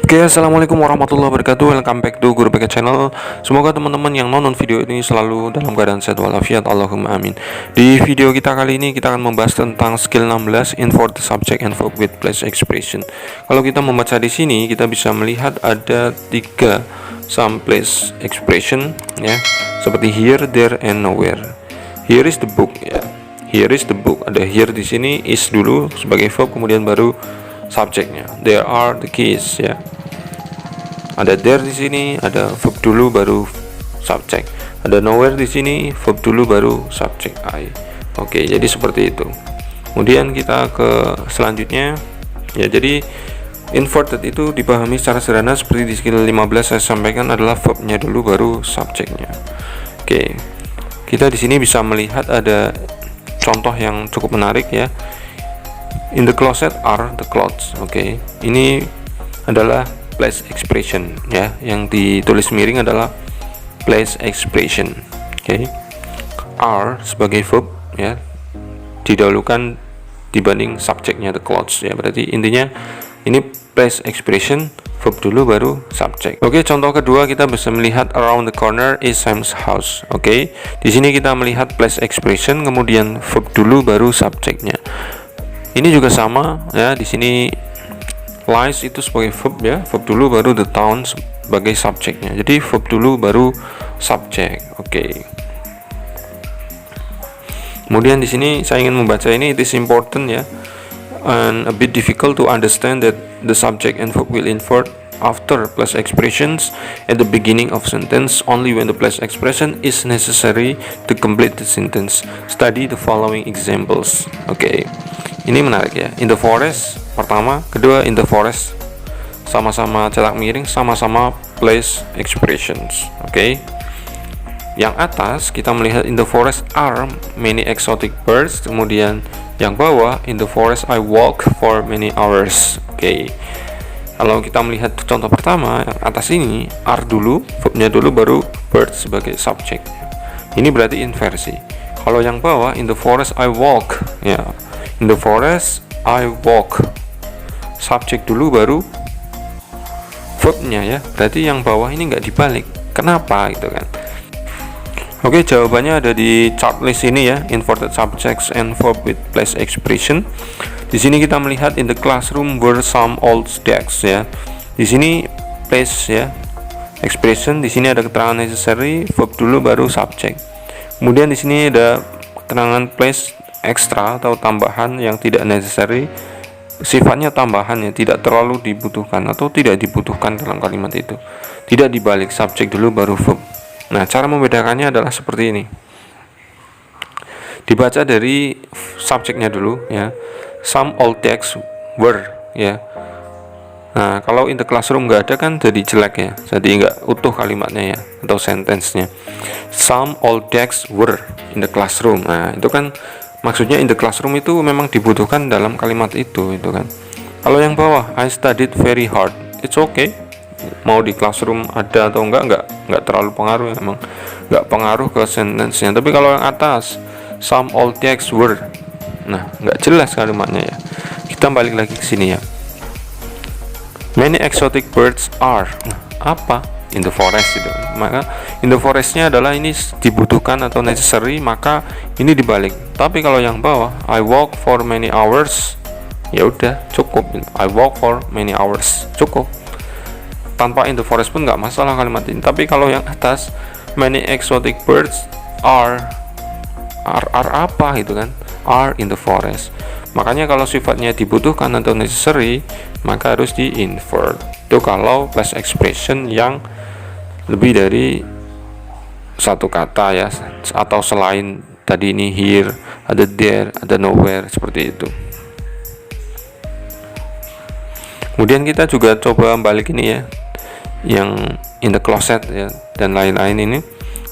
Oke, assalamualaikum warahmatullahi wabarakatuh. Welcome back to Guru PK Channel. Semoga teman-teman yang nonton video ini selalu dalam keadaan sehat walafiat. Allahumma amin. Di video kita kali ini kita akan membahas tentang skill 16 invert the subject and verb with place expression. Kalau kita membaca di sini, kita bisa melihat ada 3 some place expression ya, seperti here, there, and nowhere. Here is the book ya. Here is the book. Ada here di sini, is dulu sebagai verb, kemudian baru subjeknya. There are the keys ya. Ada there di sini, ada verb dulu baru subjek. Ada nowhere di sini, verb dulu baru subjek I. Oke, jadi seperti itu. Kemudian kita ke selanjutnya ya. Jadi inverted itu dipahami secara sederhana seperti di skill 15 saya sampaikan, adalah verbnya dulu baru subjeknya. Oke. Kita di sini bisa melihat ada contoh yang cukup menarik ya. In the closet are the clothes. Oke. Ini adalah place expression ya, yang ditulis miring adalah place expression. Oke. Are sebagai verb ya, didahulukan dibanding subjeknya the clothes ya. Berarti intinya ini place expression, verb dulu baru subjek. Oke, contoh kedua kita bisa melihat around the corner is Sam's house. Oke. Di sini kita melihat place expression, kemudian verb dulu baru subjeknya. Ini juga sama ya, di sini lies itu sebagai verb ya, verb dulu baru the town sebagai subjeknya. Jadi verb dulu baru subjek. Oke. Kemudian di sini saya ingin membaca ini, it is important ya, and a bit difficult to understand that the subject and verb will invert after place expressions at the beginning of sentence only when the place expression is necessary to complete the sentence. Study the following examples. Oke. Ini menarik ya. In the forest pertama, kedua in the forest sama-sama cetak miring, sama-sama place expressions. Oke. Yang atas kita melihat in the forest are many exotic birds, kemudian yang bawah in the forest I walk for many hours. Oke. Kalau kita melihat contoh pertama, yang atas ini are dulu, verbnya dulu baru bird sebagai subjek. Ini berarti inversi. Kalau yang bawah in the forest I walk ya. In the forest I walk, subjek dulu baru verbnya ya. Berarti yang bawah ini nggak dibalik. Kenapa gitu kan? Oke, jawabannya ada di chart list ini ya. Inverted subjects and verb with place expression. Di sini kita melihat in the classroom were some old desks ya. Di sini place ya, expression. Di sini ada keterangan necessary, verb dulu baru subjek. Kemudian di sini ada keterangan place ekstra atau tambahan yang tidak necessary, sifatnya tambahan ya, tidak terlalu dibutuhkan atau tidak dibutuhkan dalam kalimat itu, tidak dibalik, subjek dulu baru verb. Nah, cara membedakannya adalah seperti ini. Dibaca dari subjeknya dulu ya. Some old texts were ya. Nah, kalau in the classroom nggak ada kan jadi jelek ya, jadi nggak utuh kalimatnya ya, atau sentence-nya. Some old texts were in the classroom. Nah, itu kan maksudnya in the classroom itu memang dibutuhkan dalam kalimat itu kan. Kalau yang bawah I studied very hard, it's okay. Mau di classroom ada atau enggak terlalu pengaruh ya, emang enggak pengaruh ke sentence-nya. Tapi kalau yang atas some old texts were, nah enggak jelas kalimatnya ya. Kita balik lagi ke sini ya. Many exotic birds are, nah, apa? In the forest itu. Maka in the forestnya adalah ini dibutuhkan atau necessary, maka ini dibalik. Tapi kalau yang bawah I walk for many hours, ya udah cukup. I walk for many hours cukup. Tanpa in the forest pun nggak masalah kalimat ini. Tapi kalau yang atas many exotic birds are apa gitu kan? Are in the forest. Makanya kalau sifatnya dibutuhkan atau necessary, maka harus di invert. Itu kalau place expression yang lebih dari satu kata ya, atau selain tadi ini here, ada there, ada nowhere, seperti itu. Kemudian kita juga coba balik ini ya, yang in the closet ya, dan lain-lain ini.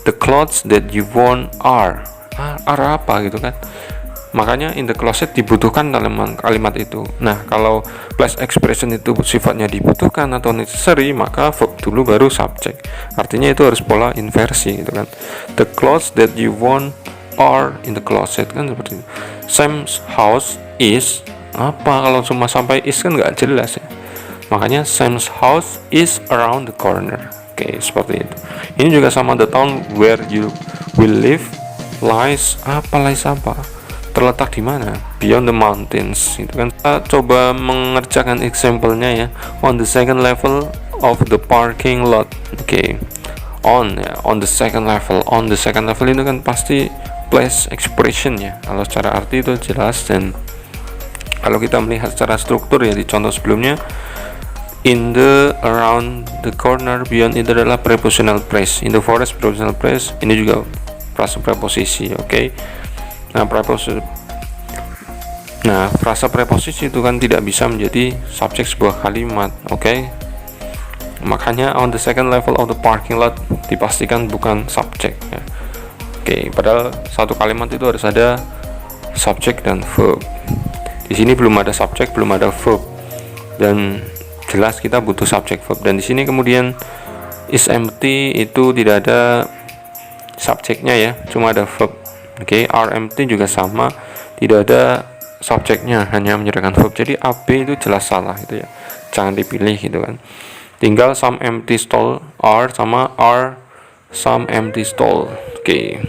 The clothes that you want are apa gitu kan. Makanya in the closet dibutuhkan dalam kalimat itu. Nah, kalau place expression itu sifatnya dibutuhkan atau necessary, maka verb dulu baru subjek. Artinya itu harus pola inversi gitu kan. The clothes that you want are in the closet kan, seperti itu. Sam's house is apa, kalau cuma sampai is kan nggak jelas ya. Makanya Sam's house is around the corner. Oke, seperti itu. Ini juga sama, the town where you will live lies apa? Terletak di mana? Beyond the mountains. Itu kan. Kita coba mengerjakan example-nya ya. On the second level of the parking lot. Oke. On the second level. On the second level itu kan pasti place expression ya. Kalau secara arti itu jelas, dan kalau kita melihat secara struktur ya di contoh sebelumnya, in the, around, the corner, beyond itu adalah prepositional phrase. In the forest, prepositional phrase. Ini juga frasa preposisi. Oke. Nah, frasa preposisi itu kan tidak bisa menjadi subjek sebuah kalimat. Oke. Makanya on the second level of the parking lot dipastikan bukan subjek ya. Oke, padahal satu kalimat itu harus ada subjek dan verb. Di sini belum ada subjek, belum ada verb, dan jelas kita butuh subjek verb. Dan di sini kemudian is empty itu tidak ada subjeknya ya, cuma ada verb. Oke, are empty juga sama, tidak ada subjeknya, hanya menyertakan verb. Jadi AB itu jelas salah itu ya, jangan dipilih gitu kan. Tinggal some empty stall are sama are some empty stall. Oke,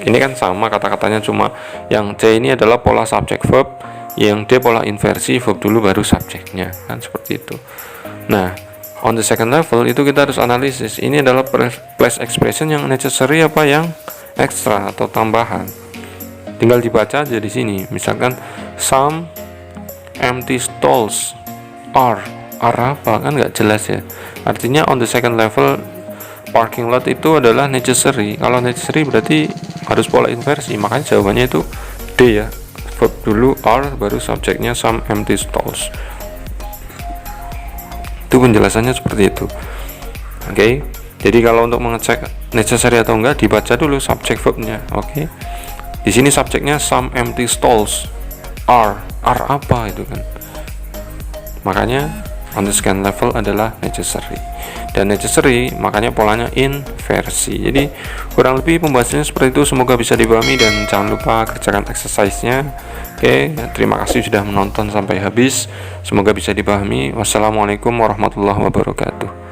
ini kan sama kata-katanya, cuma yang C ini adalah pola subjek verb, yang D pola inversi, verb dulu baru subjeknya, kan seperti itu. Nah, on the second level itu kita harus analisis, ini adalah place expression yang necessary apa yang extra atau tambahan. Tinggal dibaca aja di sini. Misalkan some empty stalls are apa, kan nggak jelas ya. Artinya on the second level parking lot itu adalah necessary. Kalau necessary berarti harus pola inversi, makanya jawabannya itu D ya, verb dulu are baru subjeknya some empty stalls. Itu penjelasannya seperti itu. Oke. Jadi kalau untuk mengecek necessary atau enggak, dibaca dulu subjek verbnya. Oke. Di sini subjeknya some empty stalls are apa itu kan. Makanya on the second level adalah necessary, dan necessary makanya polanya inversi. Jadi kurang lebih pembahasannya seperti itu, semoga bisa dipahami dan jangan lupa kerjakan exercise-nya. Oke, terima kasih sudah menonton sampai habis, semoga bisa dipahami. Wassalamualaikum warahmatullahi wabarakatuh.